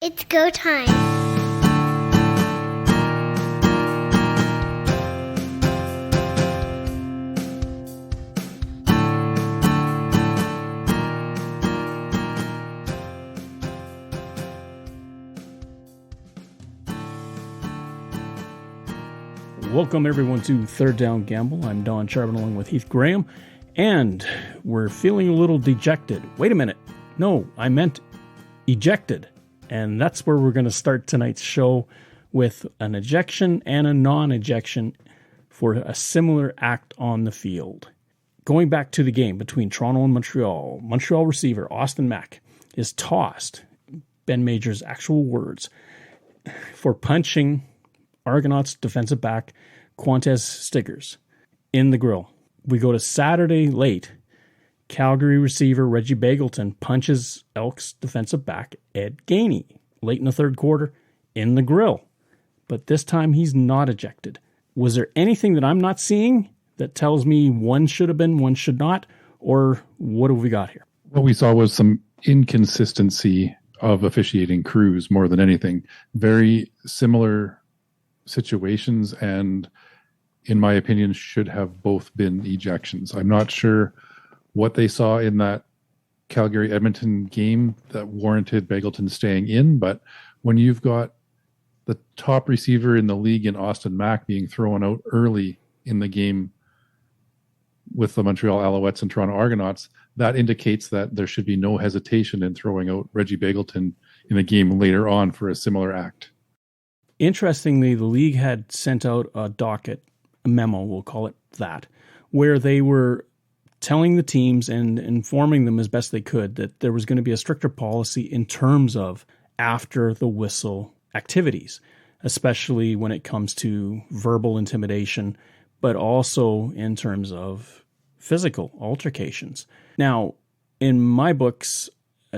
It's go time. Welcome everyone to Third Down Gamble. I'm Don Charbon along with Heath Graham, and we're feeling a little dejected. Wait a minute. No, I meant ejected. And that's where we're going to start tonight's show with an ejection and a non-ejection for a similar act on the field. Going back to the game between Toronto and Montreal, Montreal receiver Austin Mack is tossed, Ben Major's actual words, for punching Argonauts defensive back Quantez Stiggers in the grill. We go to Saturday late. Calgary receiver Reggie Begelton punches Elks defensive back Ed Gainey late in the third quarter in the grill. But this time he's not ejected. Was there anything that I'm not seeing that tells me one should have been, one should not? Or what have we got here? What we saw was some inconsistency of officiating crews more than anything. Very similar situations, and in my opinion, should have both been ejections. I'm not sure what they saw in that Calgary-Edmonton game that warranted Begelton staying in, but when you've got the top receiver in the league in Austin Mack being thrown out early in the game with the Montreal Alouettes and Toronto Argonauts, that indicates that there should be no hesitation in throwing out Reggie Begelton in the game later on for a similar act. Interestingly, the league had sent out a docket, a memo, we'll call it that, where they were telling the teams and informing them as best they could that there was going to be a stricter policy in terms of after the whistle activities, especially when it comes to verbal intimidation, but also in terms of physical altercations. Now, in my books,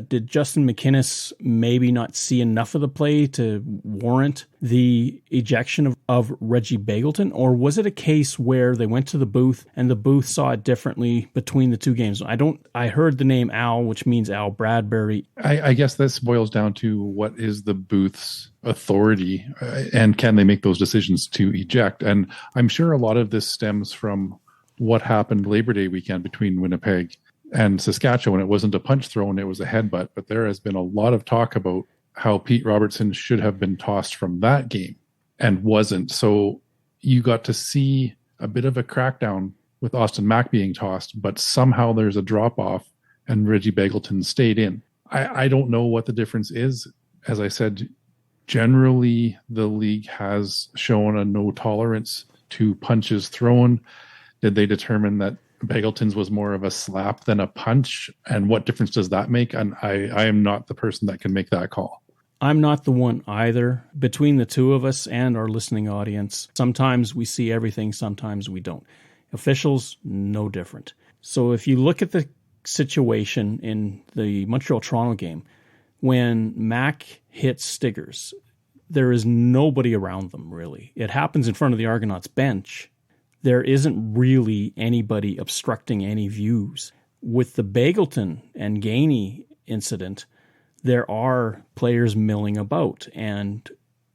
did Justin McInnes maybe not see enough of the play to warrant the ejection of Reggie Begelton? Or was it a case where they went to the booth and the booth saw it differently between the two games? I heard the name Al, which means Al Bradbury. I guess this boils down to what is the booth's authority and can they make those decisions to eject? And I'm sure a lot of this stems from what happened Labor Day weekend between Winnipeg and Saskatchewan. It wasn't a punch thrown, it was a headbutt. But there has been a lot of talk about how Pete Robertson should have been tossed from that game and wasn't. So you got to see a bit of a crackdown with Austin Mack being tossed, but somehow there's a drop-off and Reggie Begelton stayed in. I don't know what the difference is. As I said, generally the league has shown a no tolerance to punches thrown. Did they determine that Begelton's was more of a slap than a punch? And what difference does that make? And I am not the person that can make that call. I'm not the one either. Between the two of us and our listening audience, sometimes we see everything, sometimes we don't. Officials, no different. So if you look at the situation in the Montreal-Toronto game, when Mack hits Stiggers, there is nobody around them, really. It happens in front of the Argonauts bench. There isn't really anybody obstructing any views. With the Begelton and Gainey incident, there are players milling about, and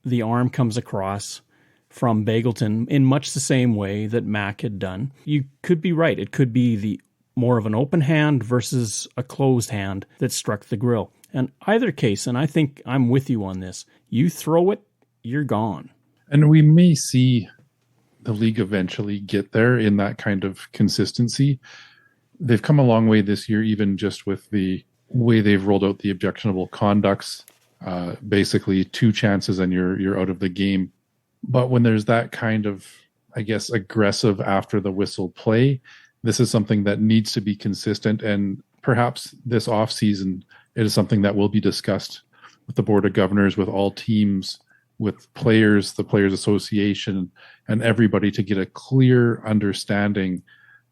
the arm comes across from Begelton in much the same way that Mack had done. You could be right. It could be the more of an open hand versus a closed hand that struck the grill. And either case, and I think I'm with you on this, you throw it, you're gone. And we may see the league eventually get there in that kind of consistency. They've come a long way this year, even just with the way they've rolled out the objectionable conducts. Basically 2 chances and you're out of the game. But when there's that kind of, I guess, aggressive after the whistle play, this is something that needs to be consistent. And perhaps this offseason, it is something that will be discussed with the Board of Governors, with all teams, with players, the Players Association, and everybody to get a clear understanding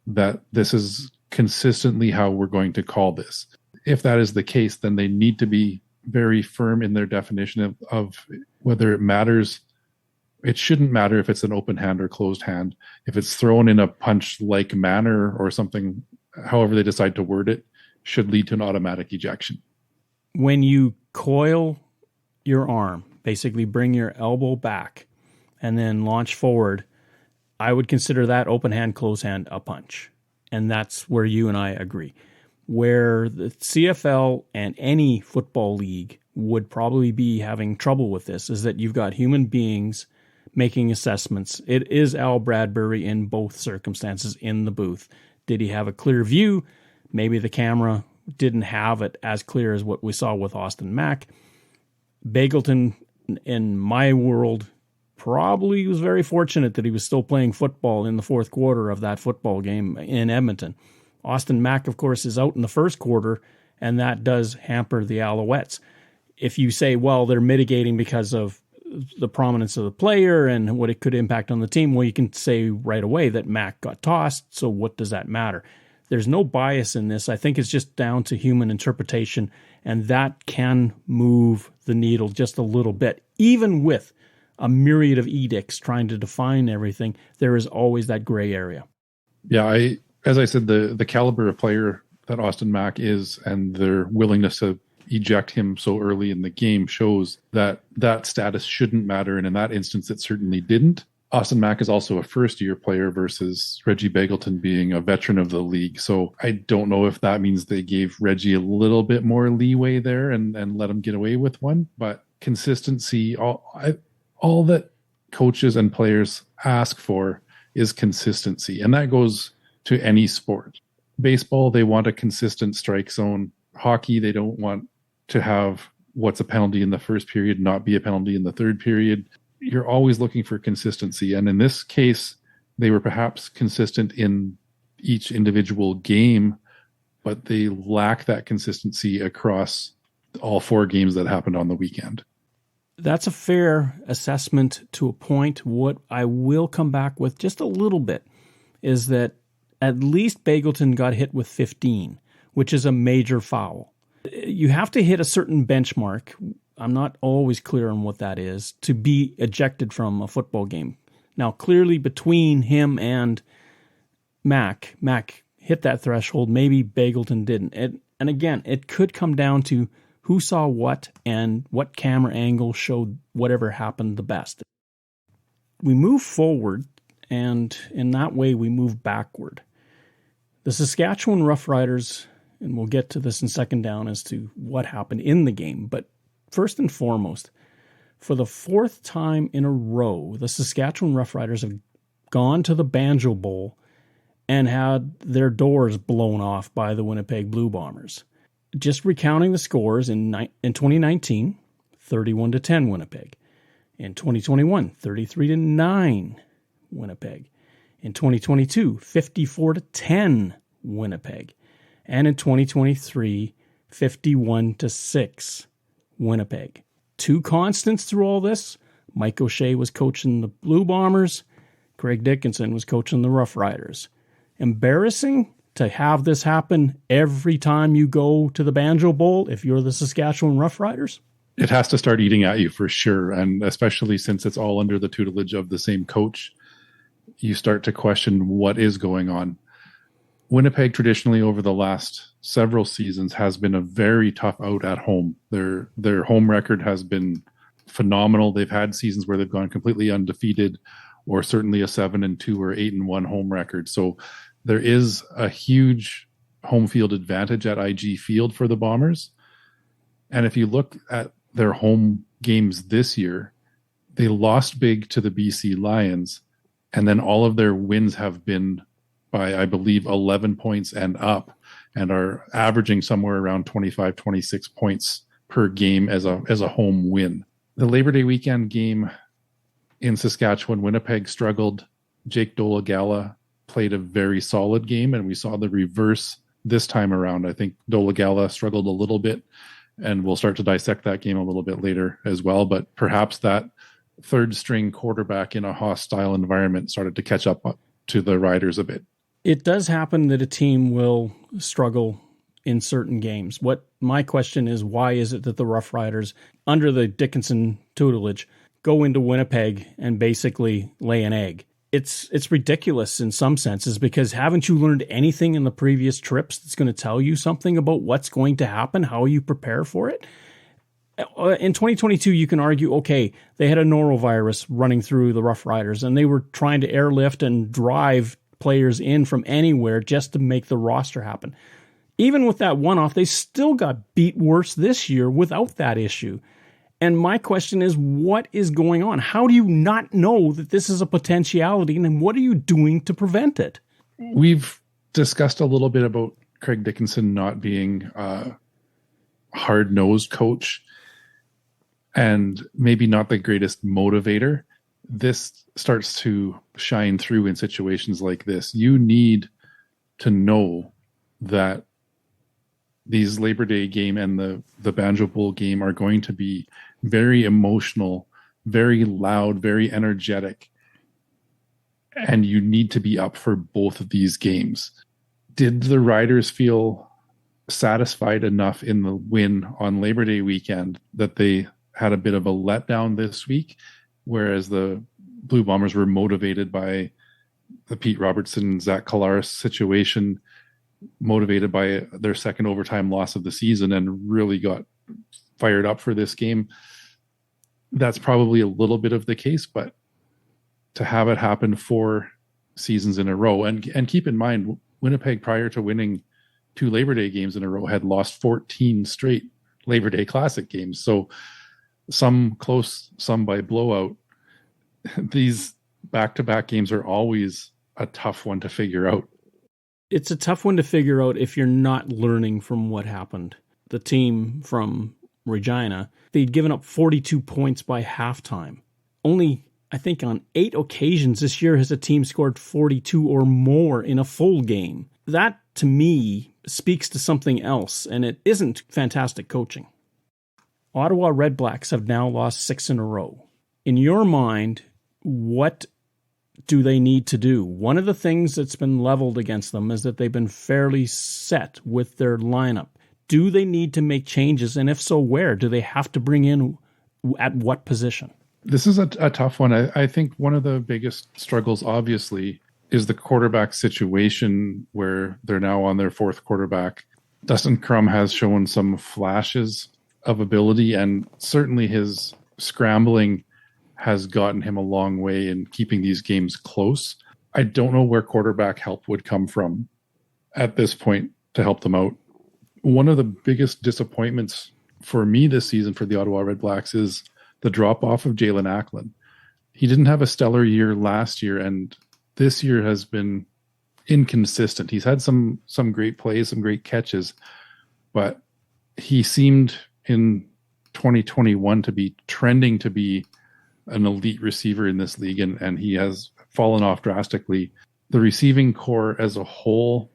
that this is consistently how we're going to call this. If that is the case, then they need to be very firm in their definition of whether it matters. It shouldn't matter if it's an open hand or closed hand. If it's thrown in a punch-like manner or something, however they decide to word it, should lead to an automatic ejection. When you coil your arm, basically bring your elbow back, and then launch forward, I would consider that open hand, close hand a punch. And that's where you and I agree. Where the CFL and any football league would probably be having trouble with this is that you've got human beings making assessments. It is Al Bradbury in both circumstances in the booth. Did he have a clear view? Maybe the camera didn't have it as clear as what we saw with Austin Mack. Bagleton, in my world, probably was very fortunate that he was still playing football in the fourth quarter of that football game in Edmonton. Austin Mack, of course, is out in the first quarter, and that does hamper the Alouettes. If you say, well, they're mitigating because of the prominence of the player and what it could impact on the team, well, you can say right away that Mack got tossed, so what does that matter? There's no bias in this. I think it's just down to human interpretation, and that can move the needle just a little bit. Even with a myriad of edicts trying to define everything, there is always that gray area. Yeah, as I said, the caliber of player that Austin Mack is and their willingness to eject him so early in the game shows that that status shouldn't matter. And in that instance, it certainly didn't. Austin Mack is also a first-year player versus Reggie Bagleton being a veteran of the league. So I don't know if that means they gave Reggie a little bit more leeway there and let him get away with one. But consistency, all that coaches and players ask for is consistency. And that goes to any sport. Baseball, they want a consistent strike zone. Hockey, they don't want to have what's a penalty in the first period not be a penalty in the third period. You're always looking for consistency. And in this case, they were perhaps consistent in each individual game, but they lack that consistency across all four games that happened on the weekend. That's a fair assessment to a point. What I will come back with just a little bit is that at least Bagleton got hit with 15, which is a major foul. You have to hit a certain benchmark. I'm not always clear on what that is to be ejected from a football game. Now, clearly between him and Mack hit that threshold. Maybe Bagleton didn't. And again, it could come down to who saw what and what camera angle showed whatever happened the best. We move forward, and in that way we move backward. The Saskatchewan Roughriders, and we'll get to this in second down as to what happened in the game, but first and foremost, for the fourth time in a row, the Saskatchewan Roughriders have gone to the Banjo Bowl and had their doors blown off by the Winnipeg Blue Bombers. Just recounting the scores, in 2019, 31-10 Winnipeg. In 2021, 33-9 Winnipeg. In 2022, 54-10 Winnipeg. And in 2023, 51-6 Winnipeg. Two constants through all this. Mike O'Shea was coaching the Blue Bombers. Craig Dickinson was coaching the Rough Riders. Embarrassing to have this happen every time you go to the Banjo Bowl if you're the Saskatchewan Rough Riders? It has to start eating at you for sure. And especially since it's all under the tutelage of the same coach, you start to question what is going on. Winnipeg traditionally over the last several seasons has been a very tough out at home. Their home record has been phenomenal. They've had seasons where they've gone completely undefeated, or certainly a 7-2 or 8-1 home record. So there is a huge home field advantage at IG Field for the Bombers. And if you look at their home games this year, they lost big to the BC Lions, and then all of their wins have been by, I believe, 11 points and up, and are averaging somewhere around 25, 26 points per game as a home win. The Labor Day weekend game in Saskatchewan, Winnipeg struggled. Jake Dolagala played a very solid game, and we saw the reverse this time around. I think Dolagala struggled a little bit, and we'll start to dissect that game a little bit later as well. But perhaps that third string quarterback in a hostile environment started to catch up to the Riders a bit. It does happen that a team will struggle in certain games. What my question is, why is it that the Rough Riders, under the Dickinson tutelage, go into Winnipeg and basically lay an egg? It's ridiculous in some senses, because haven't you learned anything in the previous trips that's going to tell you something about what's going to happen, how you prepare for it? In 2022, you can argue, okay, they had a norovirus running through the Rough Riders, and they were trying to airlift and drive players in from anywhere just to make the roster happen. Even with that one-off, they still got beat worse this year without that issue. And my question is, what is going on? How do you not know that this is a potentiality, and what are you doing to prevent it? We've discussed a little bit about Craig Dickinson not being a hard-nosed coach and maybe not the greatest motivator. This starts to shine through in situations like this. You need to know that these Labor Day game and the Banjo Bowl game are going to be very emotional, very loud, very energetic. And you need to be up for both of these games. Did the Riders feel satisfied enough in the win on Labor Day weekend that they had a bit of a letdown this week, whereas the Blue Bombers were motivated by the Pete Robertson, Zach Collaros situation, motivated by their second overtime loss of the season, and really got fired up for this game? That's probably a little bit of the case, but to have it happen 4 seasons in a row, and keep in mind, Winnipeg, prior to winning 2 Labor Day games in a row, had lost 14 straight Labor Day Classic games. So some close, some by blowout. These back-to-back games are always a tough one to figure out. It's a tough one to figure out if you're not learning from what happened. The team from Regina, they'd given up 42 points by halftime. Only, I think, on 8 occasions this year has a team scored 42 or more in a full game. That, to me, speaks to something else, and it isn't fantastic coaching. Ottawa Red Blacks have now lost 6 in a row. In your mind, what do they need to do? One of the things that's been leveled against them is that they've been fairly set with their lineup. Do they need to make changes? And if so, where? Do they have to bring in at what position? This is a tough one. I think one of the biggest struggles, obviously, is the quarterback situation where they're now on their 4th quarterback. Dustin Crum has shown some flashes of ability, and certainly his scrambling has gotten him a long way in keeping these games close. I don't know where quarterback help would come from at this point to help them out. One of the biggest disappointments for me this season for the Ottawa Red Blacks is the drop-off of Jalen Acklin. He didn't have a stellar year last year, and this year has been inconsistent. He's had some great plays, some great catches, but he seemed in 2021 to be trending to be an elite receiver in this league, and he has fallen off drastically. The receiving core as a whole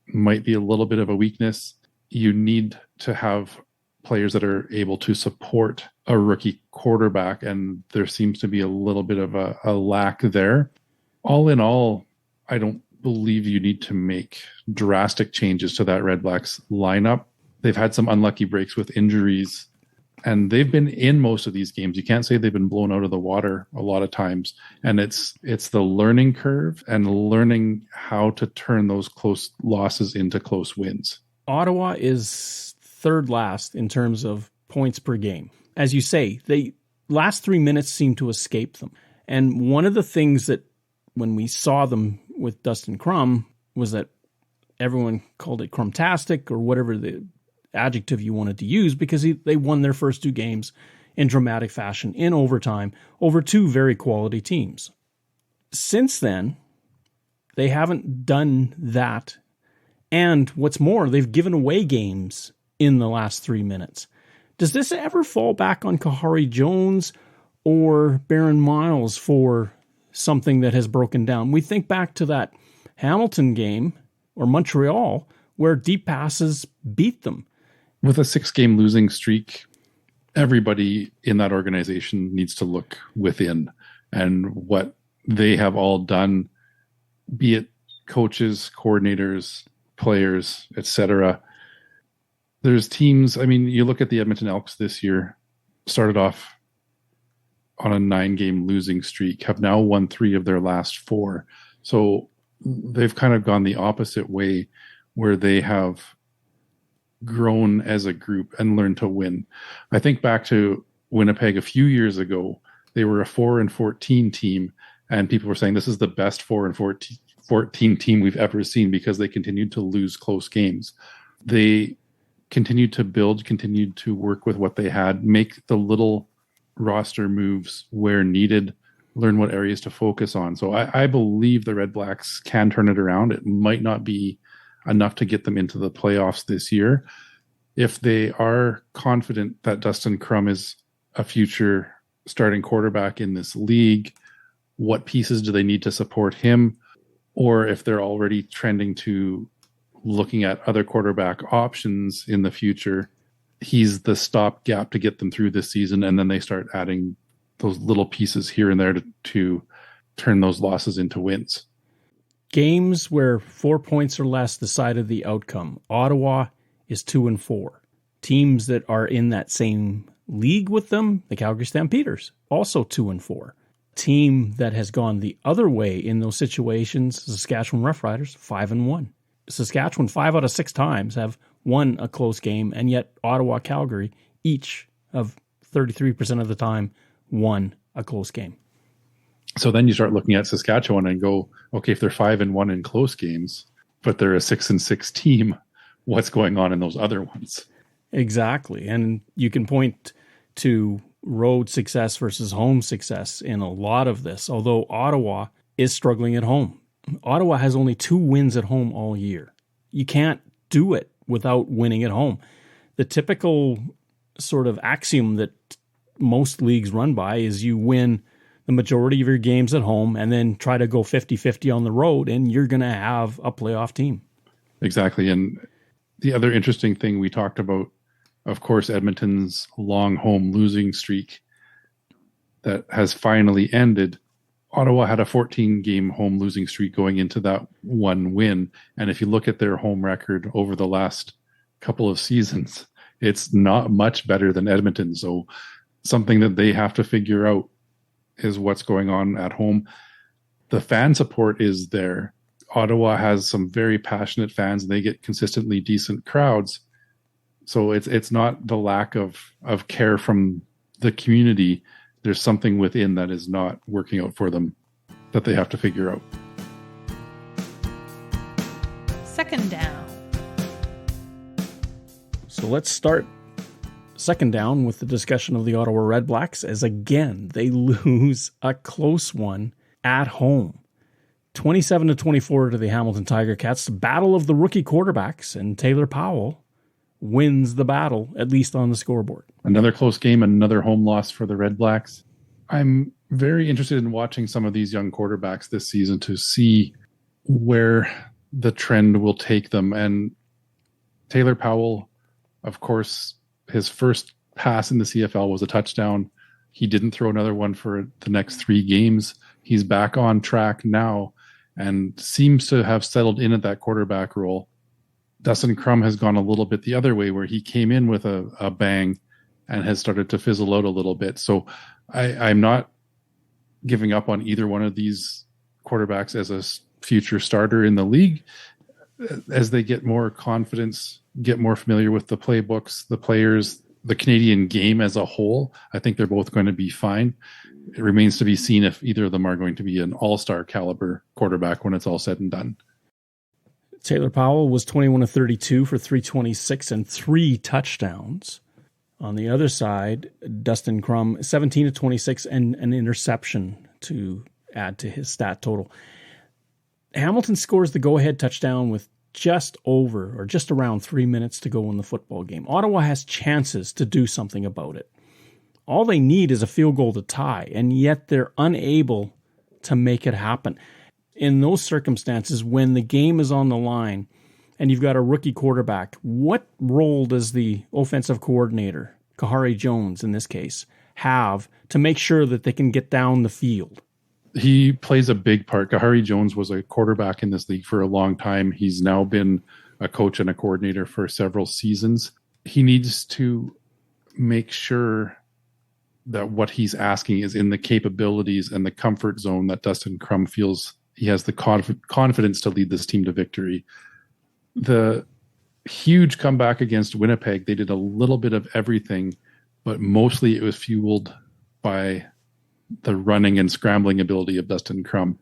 might be a little bit of a weakness. You need to have players that are able to support a rookie quarterback, and there seems to be a little bit of a lack there. All in all, I don't believe you need to make drastic changes to that Red Blacks lineup. They've had some unlucky breaks with injuries, and they've been in most of these games. You can't say they've been blown out of the water a lot of times. And it's the learning curve and learning how to turn those close losses into close wins. Ottawa is 3rd last in terms of points per game. As you say, the last 3 minutes seem to escape them. And one of the things that when we saw them with Dustin Crum was that everyone called it Crumtastic or whatever the adjective you wanted to use, because they won their first 2 games in dramatic fashion in overtime over 2 very quality teams. Since then, they haven't done that. And what's more, they've given away games in the last 3 minutes. Does this ever fall back on Kahari Jones or Baron Miles for something that has broken down? We think back to that Hamilton game or Montreal where deep passes beat them. With a 6-game losing streak, everybody in that organization needs to look within, and what they have all done, be it coaches, coordinators, players, etc. There's teams, I mean, you look at the Edmonton Elks this year, started off on a 9-game losing streak, have now won 3 of their last 4. So they've kind of gone the opposite way, where they have grown as a group and learned to win. I think back to Winnipeg a few years ago. They were a 4-14 team, and people were saying this is the best 4-14 team we've ever seen because they continued to lose close games. They continued to build, continued to work with what they had, make the little roster moves where needed, learn what areas to focus on. So I believe the Red Blacks can turn it around. It might not be enough to get them into the playoffs this year. If they are confident that Dustin Crum is a future starting quarterback in this league, what pieces do they need to support him? Or if they're already trending to looking at other quarterback options in the future, he's the stopgap to get them through this season, and then they start adding those little pieces here and there to turn those losses into wins. Games where 4 points or less decided the outcome. Ottawa is 2-4. Teams that are in that same league with them, the Calgary Stampeders, also 2-4. Team that has gone the other way in those situations, Saskatchewan Roughriders, 5-1. Saskatchewan 5 out of 6 times have won a close game, and yet Ottawa, Calgary, each of 33% of the time won a close game. So then you start looking at Saskatchewan and go, okay, if they're 5-1 in close games, but they're a 6-6 team, what's going on in those other ones? Exactly. And you can point to road success versus home success in a lot of this, although Ottawa is struggling at home. Ottawa has only 2 wins at home all year. You can't do it without winning at home. The typical sort of axiom that most leagues run by is you win the majority of your games at home and then try to go 50-50 on the road, and you're going to have a playoff team. Exactly. And the other interesting thing we talked about, of course, Edmonton's long home losing streak that has finally ended. Ottawa had a 14-game home losing streak going into that one win. And if you look at their home record over the last couple of seasons, it's not much better than Edmonton. So something that they have to figure out is what's going on at home. The fan support is there. Ottawa has some very passionate fans, and they get consistently decent crowds. So it's not the lack of care from the community. There's something within that is not working out for them that they have to figure out. Second down. So let's start second down with the discussion of the Ottawa Red Blacks, as again, they lose a close one at home. 27-24 to the Hamilton Tiger Cats. Battle of the rookie quarterbacks, and Taylor Powell wins the battle, at least on the scoreboard. Another close game, another home loss for the Red Blacks. I'm very interested in watching some of these young quarterbacks this season to see where the trend will take them. And Taylor Powell, of course, his first pass in the CFL was a touchdown. He didn't throw another one for the next 3 games. He's back on track now and seems to have settled in at that quarterback role. Dustin Crum has gone a little bit the other way, where he came in with a bang and has started to fizzle out a little bit. So I'm not giving up on either one of these quarterbacks as a future starter in the league. As they get more confidence, get more familiar with the playbooks, the players, the Canadian game as a whole, I think they're both going to be fine. It remains to be seen if either of them are going to be an all-star caliber quarterback when it's all said and done. Taylor Powell was 21-32 for 326 and 3 touchdowns. On the other side, Dustin Crum, 17-26 and an interception to add to his stat total. Hamilton scores the go-ahead touchdown with just over or just around 3 minutes to go in the football game. Ottawa has chances to do something about it. All they need is a field goal to tie, and yet they're unable to make it happen. In those circumstances, when the game is on the line and you've got a rookie quarterback, what role does the offensive coordinator, Kahari Jones in this case, have to make sure that they can get down the field? He plays a big part. Kahari Jones was a quarterback in this league for a long time. He's now been a coach and a coordinator for several seasons. He needs to make sure that what he's asking is in the capabilities and the comfort zone that Dustin Crum feels he has the confidence to lead this team to victory. The Huge comeback against Winnipeg. They did a little bit of everything, but mostly it was fueled by the running and scrambling ability of Dustin Crum.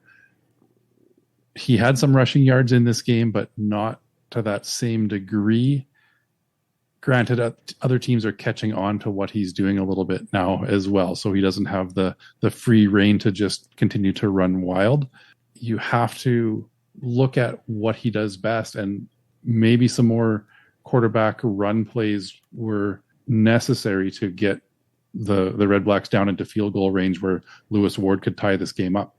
He had some rushing yards in this game, but not to that same degree. Granted, other teams are catching on to what he's doing a little bit now as well, so he doesn't have the free reign to just continue to run wild. You have to look at what he does best, and maybe some more quarterback run plays were necessary to get the Red Blacks down into field goal range where Lewis Ward could tie this game up.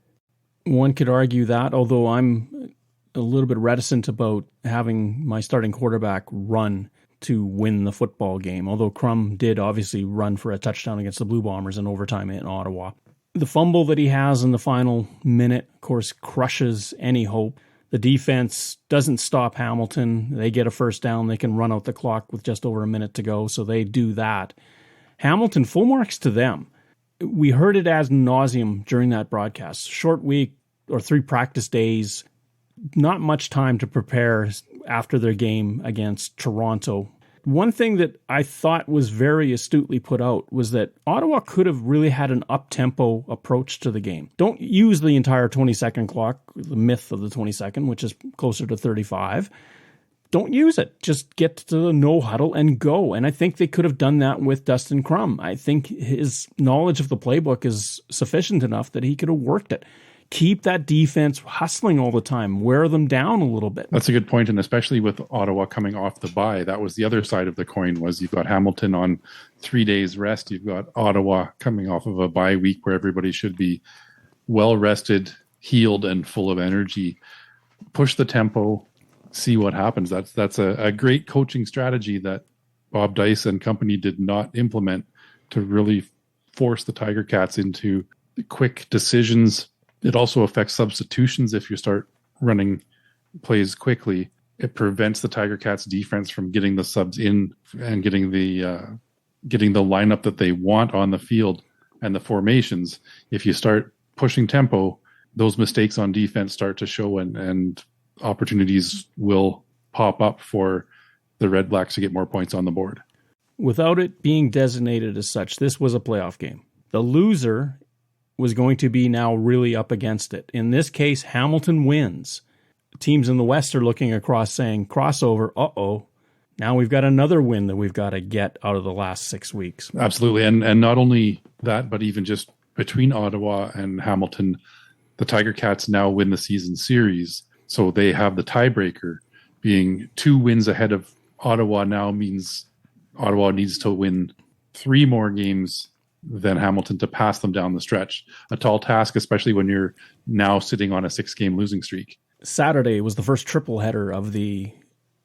One could argue that, although I'm a little bit reticent about having my starting quarterback run to win the football game, although Crum did obviously run for a touchdown against the Blue Bombers in overtime in Ottawa. The fumble that he has in the final minute, of course, crushes any hope. The defense doesn't stop Hamilton. They get a first down. They can run out the clock with just over a minute to go, so they do that. Hamilton, full marks to them. We heard it ad nauseum during that broadcast. Short week or 3 practice days, not much time to prepare after their game against Toronto. One thing that I thought was very astutely put out was that Ottawa could have really had an up-tempo approach to the game. Don't use the entire 20-second clock, the myth of the 20-second, which is closer to 35. Don't use it. Just get to the no huddle and go. And I think they could have done that with Dustin Crum. I think his knowledge of the playbook is sufficient enough that he could have worked it. Keep that defense hustling all the time. Wear them down a little bit. That's a good point, and especially with Ottawa coming off the bye, that was the other side of the coin. Was you've got Hamilton on 3 days rest. You've got Ottawa coming off of a bye week where everybody should be well rested, healed, and full of energy. Push the tempo, see what happens. That's a great coaching strategy that Bob Dice and company did not implement to really force the Tiger Cats into quick decisions. It also affects substitutions if you start running plays quickly. It prevents the Tiger Cats defense from getting the subs in and getting the lineup that they want on the field and the formations. If you start pushing tempo, those mistakes on defense start to show and opportunities will pop up for the Red Blacks to get more points on the board. Without it being designated as such, this was a playoff game. The loser was going to be now really up against it. In this case, Hamilton wins. Teams in the West are looking across saying, crossover, now we've got another win that we've got to get out of the last 6 weeks. Absolutely. And not only that, but even just between Ottawa and Hamilton, the Tiger Cats now win the season series. So they have the tiebreaker. Being 2 wins ahead of Ottawa now means Ottawa needs to win 3 more games than Hamilton to pass them down the stretch. A tall task, especially when you're now sitting on a 6-game losing streak. Saturday was the first triple header of the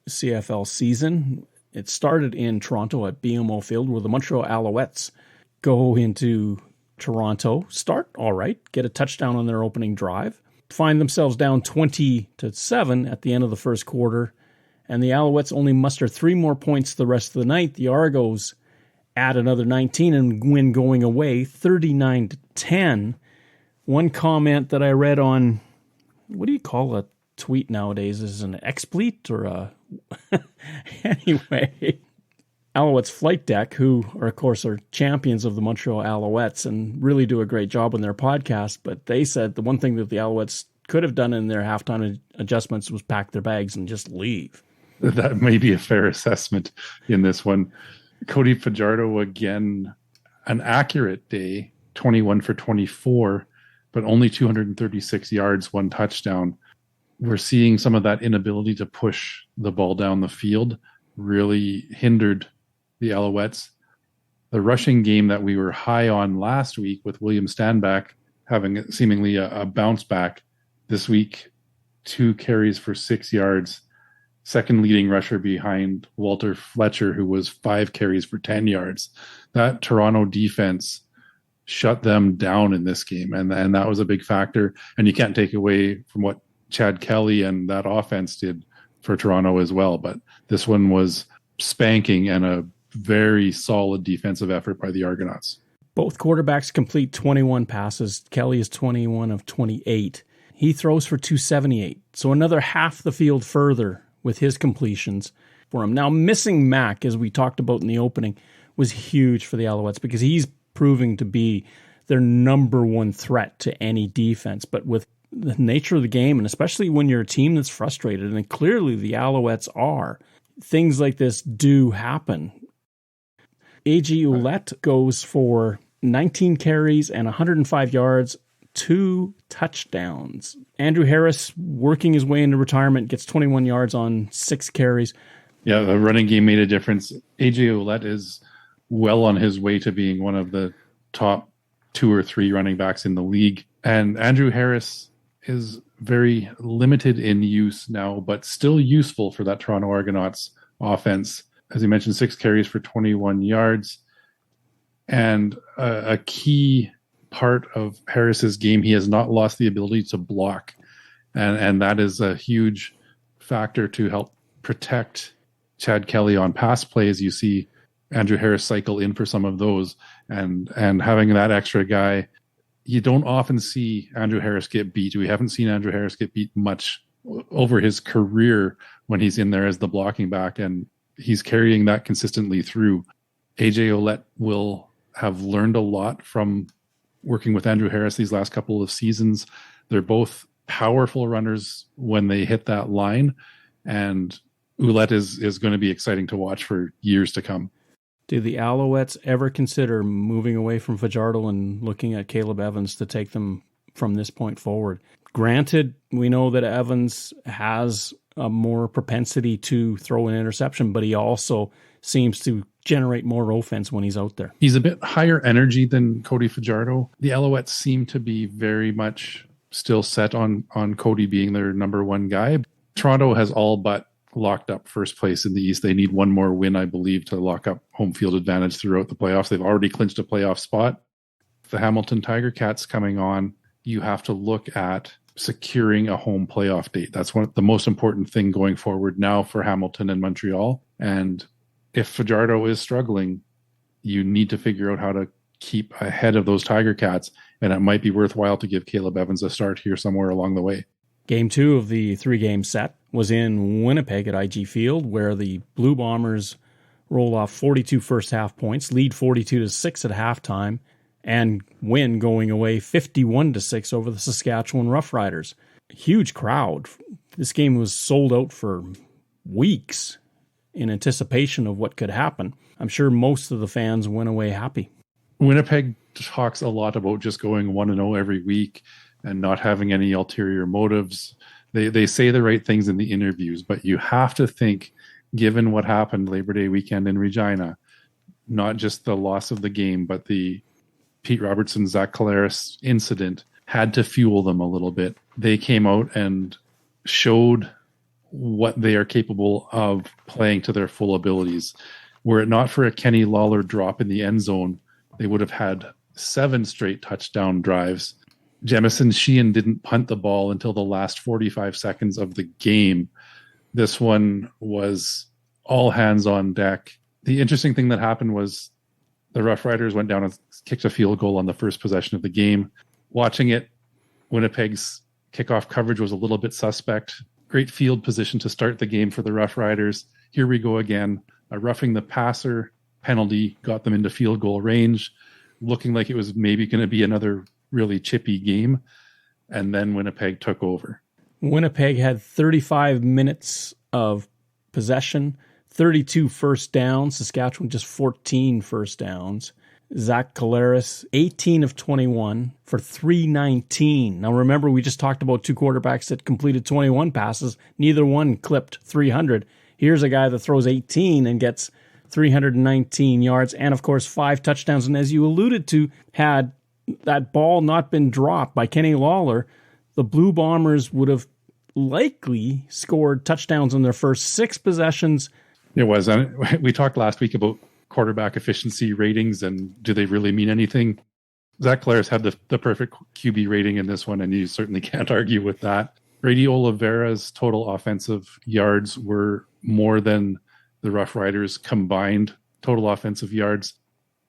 CFL season. It started in Toronto at BMO Field, where the Montreal Alouettes go into Toronto, start all right, get a touchdown on their opening drive, find themselves down 20-7 at the end of the first quarter, and the Alouettes only muster 3 more points the rest of the night. The Argos add another 19 and win going away 39-10. One comment that I read on, what do you call a tweet nowadays? Is it an expleet or a... Anyway, Alouettes Flight Deck, who are, of course, are champions of the Montreal Alouettes and really do a great job on their podcast, but they said the one thing that the Alouettes could have done in their halftime adjustments was pack their bags and just leave. That may be a fair assessment in this one. Cody Fajardo, again, an accurate day, 21 for 24, but only 236 yards, 1 touchdown. We're seeing some of that inability to push the ball down the field really hindered the Alouettes. The rushing game that we were high on last week with William Stanback having seemingly a bounce back this week, 2 carries for 6 yards. Second leading rusher behind Walter Fletcher, who was 5 carries for 10 yards. That Toronto defense shut them down in this game, and that was a big factor. And you can't take away from what Chad Kelly and that offense did for Toronto as well. But this one was spanking and a very solid defensive effort by the Argonauts. Both quarterbacks complete 21 passes. Kelly is 21 of 28. He throws for 278, so another half the field further with his completions. for him. Now, missing Mac, as we talked about in the opening, was huge for the Alouettes because he's proving to be their number one threat to any defense. But with the nature of the game, and especially when you're a team that's frustrated, and clearly the Alouettes are, things like this do happen. A.J. Ouellette goes for 19 carries and 105 yards, 2 touchdowns. Andrew Harris, working his way into retirement, gets 21 yards on 6 carries. Yeah, the running game made a difference. A.J. Ouellette is well on his way to being one of the top 2 or 3 running backs in the league. And Andrew Harris is very limited in use now, but still useful for that Toronto Argonauts offense. As you mentioned, 6 carries for 21 yards. And a key part of Harris's game, he has not lost the ability to block. And that is a huge factor to help protect Chad Kelly on pass plays. You see Andrew Harris cycle in for some of those. And having that extra guy, you don't often see Andrew Harris get beat. We haven't seen Andrew Harris get beat much over his career when he's in there as the blocking back, and he's carrying that consistently through. A.J. Ouellette will have learned a lot from working with Andrew Harris these last couple of seasons. They're both powerful runners when they hit that line, and Ouellette is going to be exciting to watch for years to come. Do the Alouettes ever consider moving away from Fajardo and looking at Caleb Evans to take them from this point forward? Granted, we know that Evans has a more propensity to throw an interception, but he also seems to generate more offense when he's out there. He's a bit higher energy than Cody Fajardo. The Alouettes seem to be very much still set on Cody being their number one guy. Toronto has all but locked up first place in the East. They need one more win, I believe, to lock up home field advantage throughout the playoffs. They've already clinched a playoff spot. The Hamilton Tiger Cats coming on, you have to look at securing a home playoff date. That's the most important thing going forward now for Hamilton and Montreal. And if Fajardo is struggling, you need to figure out how to keep ahead of those Tiger Cats. And it might be worthwhile to give Caleb Evans a start here somewhere along the way. Game 2 of the 3-game set was in Winnipeg at IG Field, where the Blue Bombers rolled off 42 first-half points, lead 42-6 at halftime, and win going away 51-6 over the Saskatchewan Roughriders. Huge crowd. This game was sold out for weeks in anticipation of what could happen. I'm sure most of the fans went away happy. Winnipeg talks a lot about just going 1-0 every week and not having any ulterior motives. They say the right things in the interviews, but you have to think, given what happened Labor Day weekend in Regina, not just the loss of the game, but the Pete Robertson, Zach Collaros incident had to fuel them a little bit. They came out and showed what they are capable of playing to their full abilities. Were it not for a Kenny Lawler drop in the end zone, they would have had 7 straight touchdown drives. Jemison Sheehan didn't punt the ball until the last 45 seconds of the game. This one was all hands on deck. The interesting thing that happened was the Rough Riders went down and kicked a field goal on the first possession of the game. Watching it, Winnipeg's kickoff coverage was a little bit suspect. Great field position to start the game for the Rough Riders. Here we go again. A roughing the passer penalty got them into field goal range, looking like it was maybe going to be another really chippy game. And then Winnipeg took over. Winnipeg had 35 minutes of possession, 32 first downs. Saskatchewan just 14 first downs. Zach Collaros, 18 of 21 for 319. Now remember, we just talked about 2 quarterbacks that completed 21 passes. Neither one clipped 300. Here's a guy that throws 18 and gets 319 yards and, of course, 5 touchdowns. And as you alluded to, had that ball not been dropped by Kenny Lawler, the Blue Bombers would have likely scored touchdowns in their first 6 possessions. It was. We talked last week about quarterback efficiency ratings and do they really mean anything? Zach Collaros had the perfect QB rating in this one, and you certainly can't argue with that. Brady Oliveira's total offensive yards were more than the Rough Riders combined total offensive yards.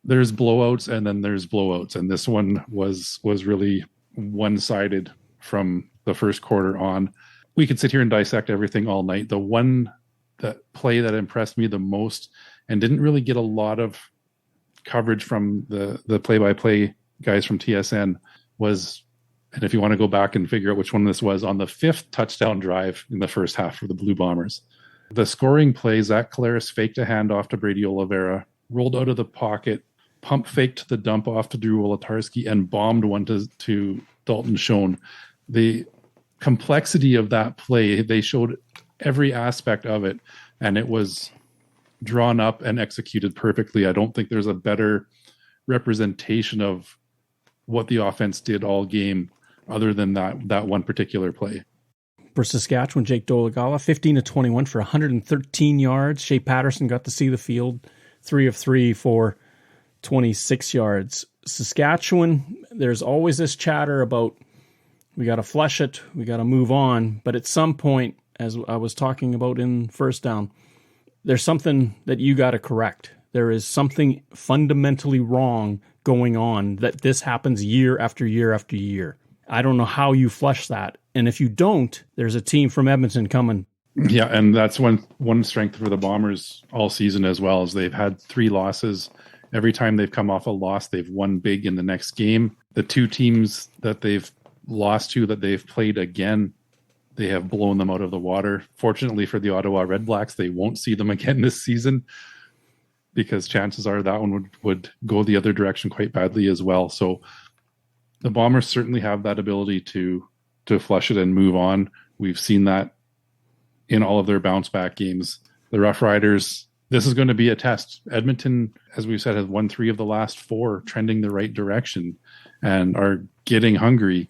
There's blowouts and then there's blowouts, and this one was really one-sided from the first quarter on. We could sit here and dissect everything all night. The one the play that impressed me the most and didn't really get a lot of coverage from the play-by-play guys from TSN was, and if you want to go back and figure out which one this was, on the 5th touchdown drive in the first half for the Blue Bombers. The scoring play, Zach Collaros faked a handoff to Brady Oliveira, rolled out of the pocket, pump faked the dump off to Drew Wolotarski, and bombed one to Dalton Schoen. The complexity of that play, they showed every aspect of it, and it was drawn up and executed perfectly. I don't think there's a better representation of what the offense did all game other than that one particular play. For Saskatchewan, Jake Dolegala, 15-21 for 113 yards. Shea Patterson got to see the field, 3 of 3 for 26 yards. Saskatchewan, there's always this chatter about we got to flush it, we got to move on. But at some point, as I was talking about in first down, there's something that you got to correct. There is something fundamentally wrong going on that this happens year after year after year. I don't know how you flush that. And if you don't, there's a team from Edmonton coming. Yeah, and that's one strength for the Bombers all season as well, is they've had 3 losses. Every time they've come off a loss, they've won big in the next game. The 2 teams that they've lost to, that they've played again, they have blown them out of the water. Fortunately for the Ottawa Red Blacks, they won't see them again this season, because chances are that one would go the other direction quite badly as well. So the Bombers certainly have that ability to flush it and move on. We've seen that in all of their bounce back games. The Rough Riders, this is going to be a test. Edmonton, as we've said, has won 3 of the last 4, trending the right direction and are getting hungry.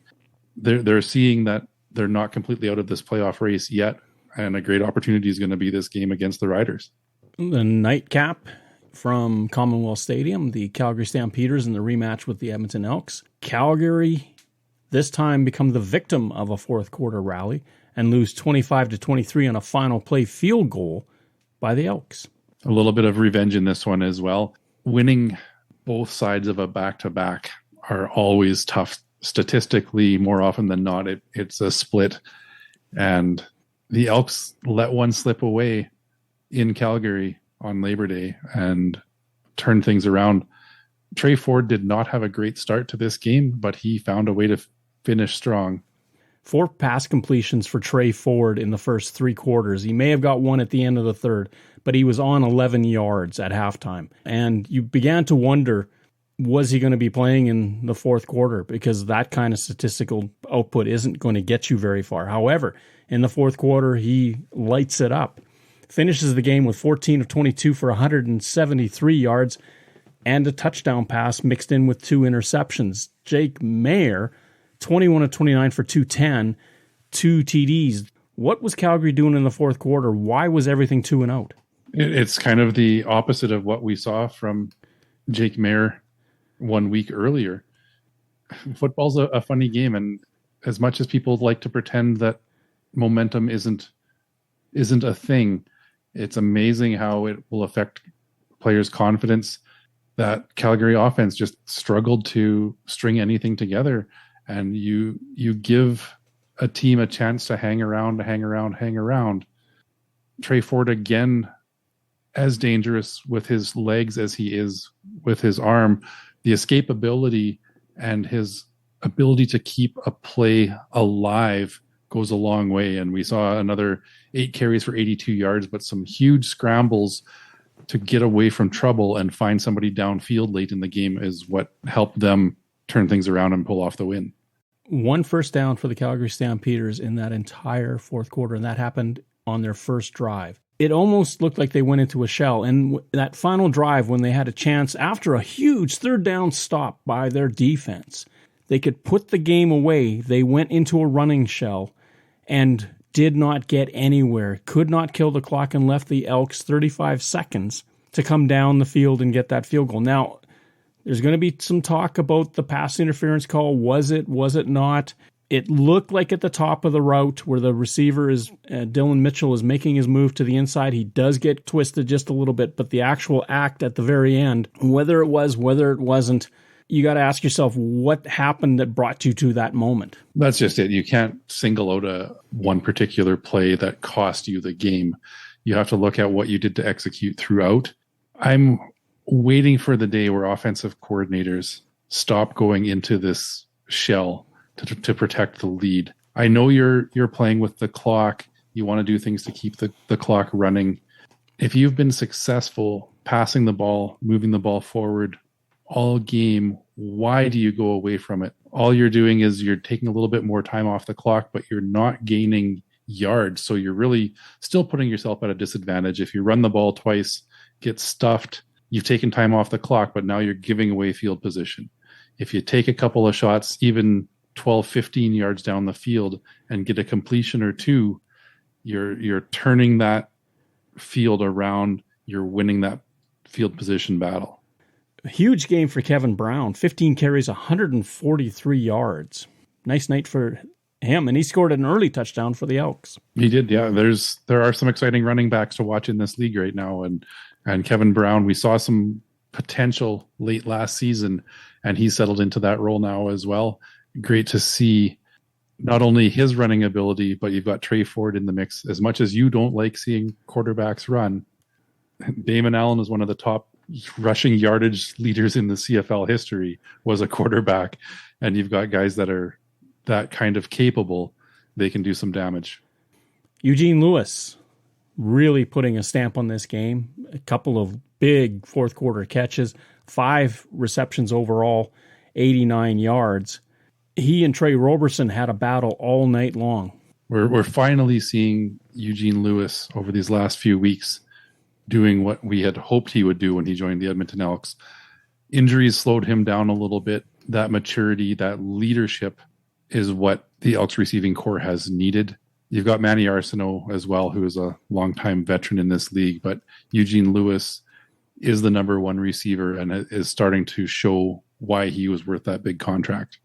They're seeing that they're not completely out of this playoff race yet, and a great opportunity is going to be this game against the Riders. The nightcap from Commonwealth Stadium, the Calgary Stampeders in the rematch with the Edmonton Elks. Calgary this time become the victim of a fourth quarter rally and lose 25-23 on a final play field goal by the Elks. A little bit of revenge in this one as well. Winning both sides of a back-to-back are always tough. Statistically, more often than not, it's a split. And the Elks let one slip away in Calgary on Labor Day and turned things around. Trey Ford did not have a great start to this game, but he found a way to finish strong. 4 pass completions for Trey Ford in the first 3 quarters. He may have got one at the end of the third, but he was on 11 yards at halftime. And you began to wonder, was he going to be playing in the fourth quarter? Because that kind of statistical output isn't going to get you very far. However, in the fourth quarter, he lights it up. Finishes the game with 14 of 22 for 173 yards and a touchdown pass mixed in with 2 interceptions. Jake Maier, 21 of 29 for 210, 2 TDs. What was Calgary doing in the fourth quarter? Why was everything 2 and out? It's kind of the opposite of what we saw from Jake Maier 1 week earlier. Football's a funny game, and as much as people like to pretend that momentum isn't a thing, it's amazing how it will affect players' confidence. That Calgary offense just struggled to string anything together, and you give a team a chance to hang around. Trey Ford, again, as dangerous with his legs as he is with his arm. The escapability and his ability to keep a play alive goes a long way. And we saw another 8 carries for 82 yards, but some huge scrambles to get away from trouble and find somebody downfield late in the game is what helped them turn things around and pull off the win. 1 first down for the Calgary Stampeders in that entire fourth quarter, and that happened on their first drive. It almost looked like they went into a shell. And that final drive, when they had a chance after a huge third down stop by their defense, they could put the game away. They went into a running shell and did not get anywhere, could not kill the clock, and left the Elks 35 seconds to come down the field and get that field goal. Now, there's going to be some talk about the pass interference call. Was it not? It looked like at the top of the route where the receiver is, Dylan Mitchell is making his move to the inside. He does get twisted just a little bit, but the actual act at the very end, whether it was, whether it wasn't, you got to ask yourself what happened that brought you to that moment. That's just it. You can't single out one particular play that cost you the game. You have to look at what you did to execute throughout. I'm waiting for the day where offensive coordinators stop going into this shell to protect the lead. I know you're playing with the clock. You want to do things to keep the clock running. If you've been successful passing the ball, moving the ball forward all game, why do you go away from it? All you're doing is you're taking a little bit more time off the clock, but you're not gaining yards. So you're really still putting yourself at a disadvantage. If you run the ball twice, get stuffed, you've taken time off the clock, but now you're giving away field position. If you take a couple of shots, even 12, 15 yards down the field and get a completion or two, you're turning that field around. You're winning that field position battle. A huge game for Kevin Brown. 15 carries, 143 yards. Nice night for him, and he scored an early touchdown for the Elks. He did, yeah. There are some exciting running backs to watch in this league right now, and Kevin Brown, we saw some potential late last season, and he settled into that role now as well. Great to see not only his running ability, but you've got Trey Ford in the mix. As much as you don't like seeing quarterbacks run, Damon Allen is one of the top rushing yardage leaders in the CFL history, was a quarterback, and you've got guys that are that kind of capable. They can do some damage. Eugene Lewis really putting a stamp on this game. A couple of big fourth quarter catches, 5 receptions overall, 89 yards. He and Trey Roberson had a battle all night long. We're finally seeing Eugene Lewis over these last few weeks doing what we had hoped he would do when he joined the Edmonton Elks. Injuries slowed him down a little bit. That maturity, that leadership is what the Elks receiving core has needed. You've got Manny Arsenault as well, who is a longtime veteran in this league, but Eugene Lewis is the number one receiver and is starting to show why he was worth that big contract.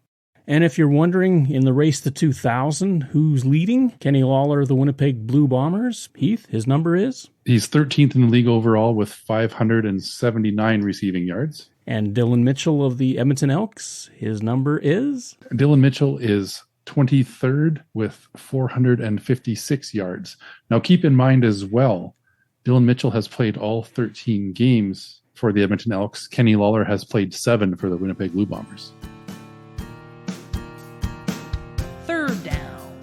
And if you're wondering, in the race to 2,000, who's leading? Kenny Lawler, the Winnipeg Blue Bombers. Heath, his number is? He's 13th in the league overall with 579 receiving yards. And Dylan Mitchell of the Edmonton Elks, his number is? Dylan Mitchell is 23rd with 456 yards. Now keep in mind as well, Dylan Mitchell has played all 13 games for the Edmonton Elks. Kenny Lawler has played 7 for the Winnipeg Blue Bombers. Third down.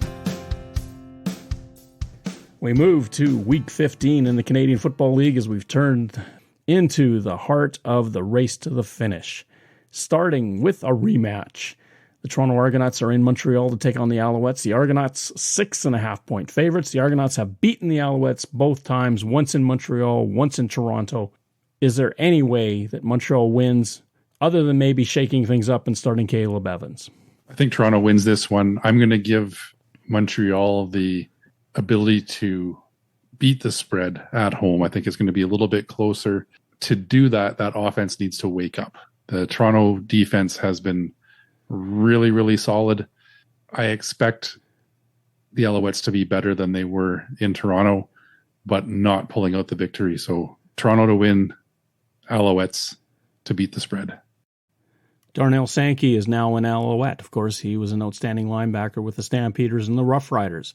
We move to Week 15 in the Canadian Football League as we've turned into the heart of the race to the finish, starting with a rematch. The Toronto Argonauts are in Montreal to take on the Alouettes. The Argonauts 6.5-point favorites. The Argonauts have beaten the Alouettes both times, once in Montreal, once in Toronto. Is there any way that Montreal wins other than maybe shaking things up and starting Caleb Evans? I think Toronto wins this one. I'm going to give Montreal the ability to beat the spread at home. I think it's going to be a little bit closer. To do that, that offense needs to wake up. The Toronto defense has been really, really solid. I expect the Alouettes to be better than they were in Toronto, but not pulling out the victory. So Toronto to win, Alouettes to beat the spread. Darnell Sankey is now an Alouette. Of course, he was an outstanding linebacker with the Stampeders and the Rough Riders.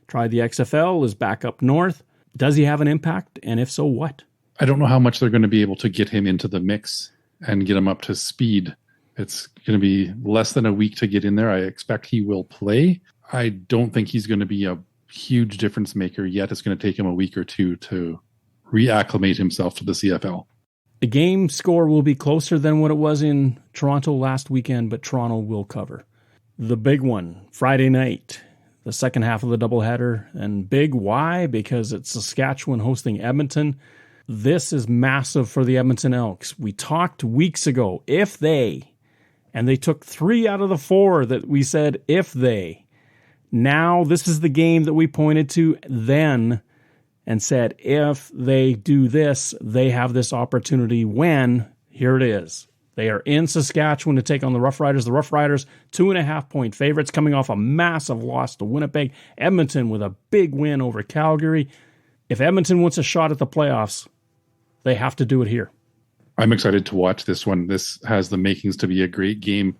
Tried the XFL, is back up north. Does he have an impact? And if so, what? I don't know how much they're going to be able to get him into the mix and get him up to speed. It's going to be less than a week to get in there. I expect he will play. I don't think he's going to be a huge difference maker yet. It's going to take him a week or two to reacclimate himself to the CFL. The game score will be closer than what it was in Toronto last weekend, but Toronto will cover. The big one, Friday night, the second half of the doubleheader. And big, why? Because it's Saskatchewan hosting Edmonton. This is massive for the Edmonton Elks. We talked weeks ago, and they took 3 out of the 4 that we said if they. Now this is the game that we pointed to then and said if they do this, they have this opportunity when, here it is. They are in Saskatchewan to take on the Rough Riders. The Rough Riders, 2.5-point favorites, coming off a massive loss to Winnipeg. Edmonton with a big win over Calgary. If Edmonton wants a shot at the playoffs, they have to do it here. I'm excited to watch this one. This has the makings to be a great game.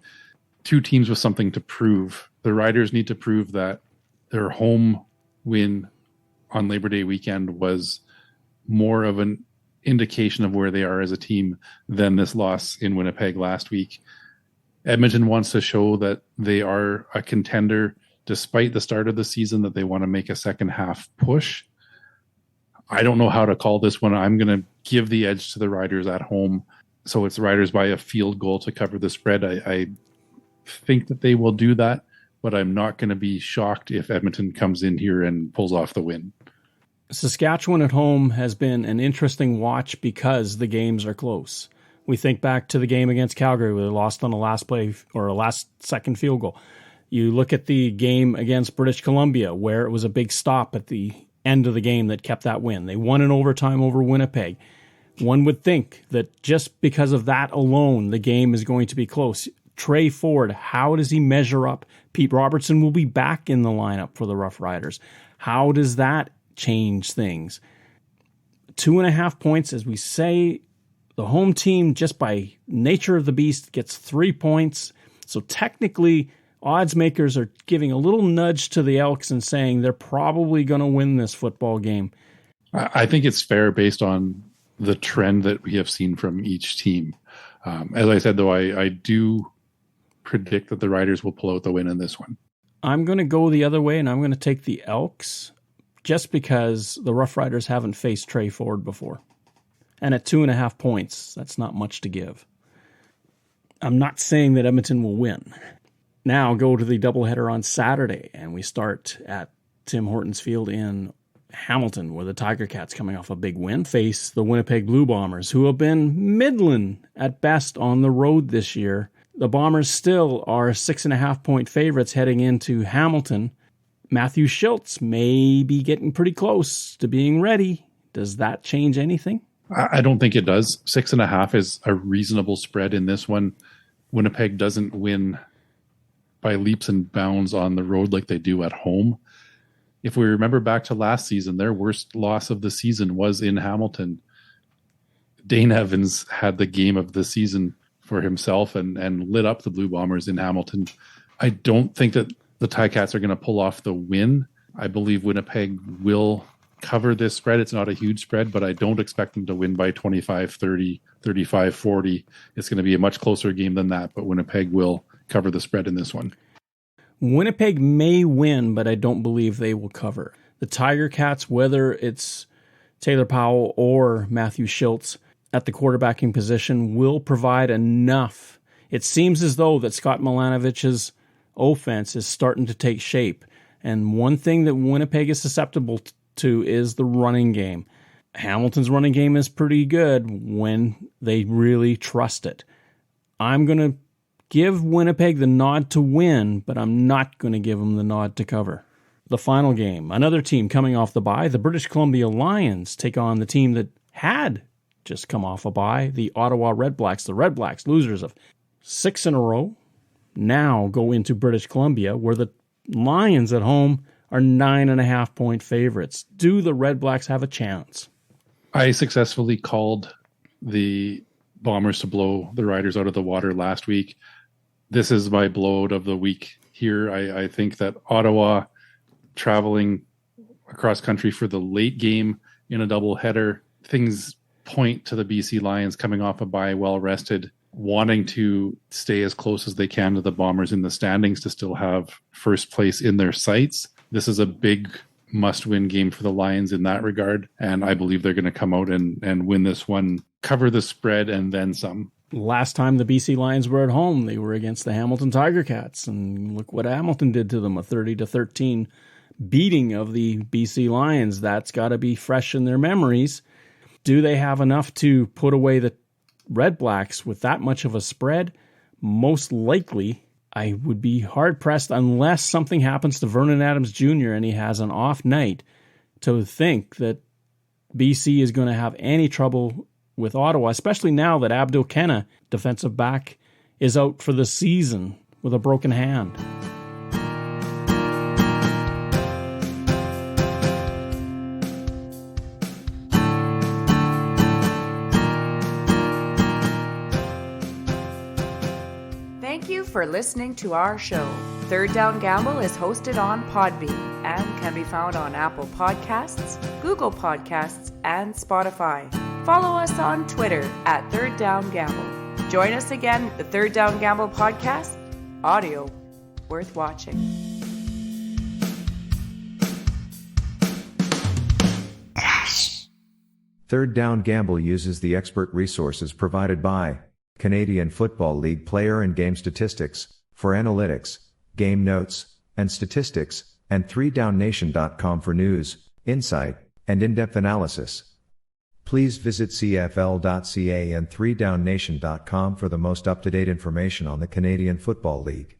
2 teams with something to prove. The Riders need to prove that their home win on Labor Day weekend was more of an indication of where they are as a team than this loss in Winnipeg last week. Edmonton wants to show that they are a contender despite the start of the season, that they want to make a second half push. I don't know how to call this one. I'm going to give the edge to the Riders at home. So it's Riders by a field goal to cover the spread. I think that they will do that, but I'm not going to be shocked if Edmonton comes in here and pulls off the win. Saskatchewan at home has been an interesting watch because the games are close. We think back to the game against Calgary where they lost on a last play or a last second field goal. You look at the game against British Columbia where it was a big stop at the end of the game that kept that win. They won in overtime over Winnipeg. One would think that just because of that alone, the game is going to be close. Trey Ford, how does he measure up? Pete Robertson will be back in the lineup for the Rough Riders. How does that change things? 2.5 points, as we say, the home team, just by nature of the beast, gets 3 points. So technically, odds makers are giving a little nudge to the Elks and saying they're probably going to win this football game. I think it's fair based on the trend that we have seen from each team. As I said, though, I do predict that the Riders will pull out the win in this one. I'm going to go the other way, and I'm going to take the Elks just because the Rough Riders haven't faced Trey Ford before. And at 2.5 points, that's not much to give. I'm not saying that Edmonton will win. Now go to the doubleheader on Saturday, and we start at Tim Hortons Field in Hamilton, where the Tiger Cats, coming off a big win, face the Winnipeg Blue Bombers, who have been middling at best on the road this year. The Bombers still are 6.5 point favorites heading into Hamilton. Matthew Schultz may be getting pretty close to being ready. Does that change anything? I don't think it does. 6.5 is a reasonable spread in this one. Winnipeg doesn't win by leaps and bounds on the road like they do at home. If we remember back to last season, their worst loss of the season was in Hamilton. Dane Evans had the game of the season for himself and lit up the Blue Bombers in Hamilton. I don't think that the Ticats are going to pull off the win. I believe Winnipeg will cover this spread. It's not a huge spread, but I don't expect them to win by 25-30, 35-40. It's going to be a much closer game than that, but Winnipeg will cover the spread in this one. Winnipeg may win, but I don't believe they will cover. The Tiger Cats, whether it's Taylor Powell or Matthew Schultz at the quarterbacking position, will provide enough. It seems as though that Scott Milanovich's offense is starting to take shape. And one thing that Winnipeg is susceptible to is the running game. Hamilton's running game is pretty good when they really trust it. I'm going to give Winnipeg the nod to win, but I'm not going to give them the nod to cover. The final game, another team coming off the bye, the British Columbia Lions take on the team that had just come off a bye, the Ottawa Red Blacks. The Red Blacks, losers of 6 in a row, now go into British Columbia, where the Lions at home are 9.5 point favorites. Do the Red Blacks have a chance? I successfully called the Bombers to blow the Riders out of the water last week. This is my blowout of the week here. I think that Ottawa traveling across country for the late game in a doubleheader, things point to the BC Lions coming off a bye, well rested, wanting to stay as close as they can to the Bombers in the standings to still have first place in their sights. This is a big must-win game for the Lions in that regard, and I believe they're going to come out and win this one, cover the spread, and then some. Last time the BC Lions were at home, they were against the Hamilton Tiger Cats, and look what Hamilton did to them, a 30-13 beating of the BC Lions. That's got to be fresh in their memories. Do they have enough to put away the Red Blacks with that much of a spread? Most likely. I would be hard-pressed unless something happens to Vernon Adams Jr. and he has an off night to think that BC is going to have any trouble with Ottawa, especially now that Abdul Kenna, defensive back, is out for the season with a broken hand. Thank you for listening to our show. Third Down Gamble is hosted on Podbean and can be found on Apple Podcasts, Google Podcasts, and Spotify. Follow us on Twitter at Third Down Gamble. Join us again at the Third Down Gamble podcast. Audio worth watching. Third Down Gamble uses the expert resources provided by Canadian Football League player and game statistics for analytics, game notes, and statistics, and 3downnation.com for news, insight, and in-depth analysis. Please visit cfl.ca and 3downnation.com for the most up-to-date information on the Canadian Football League.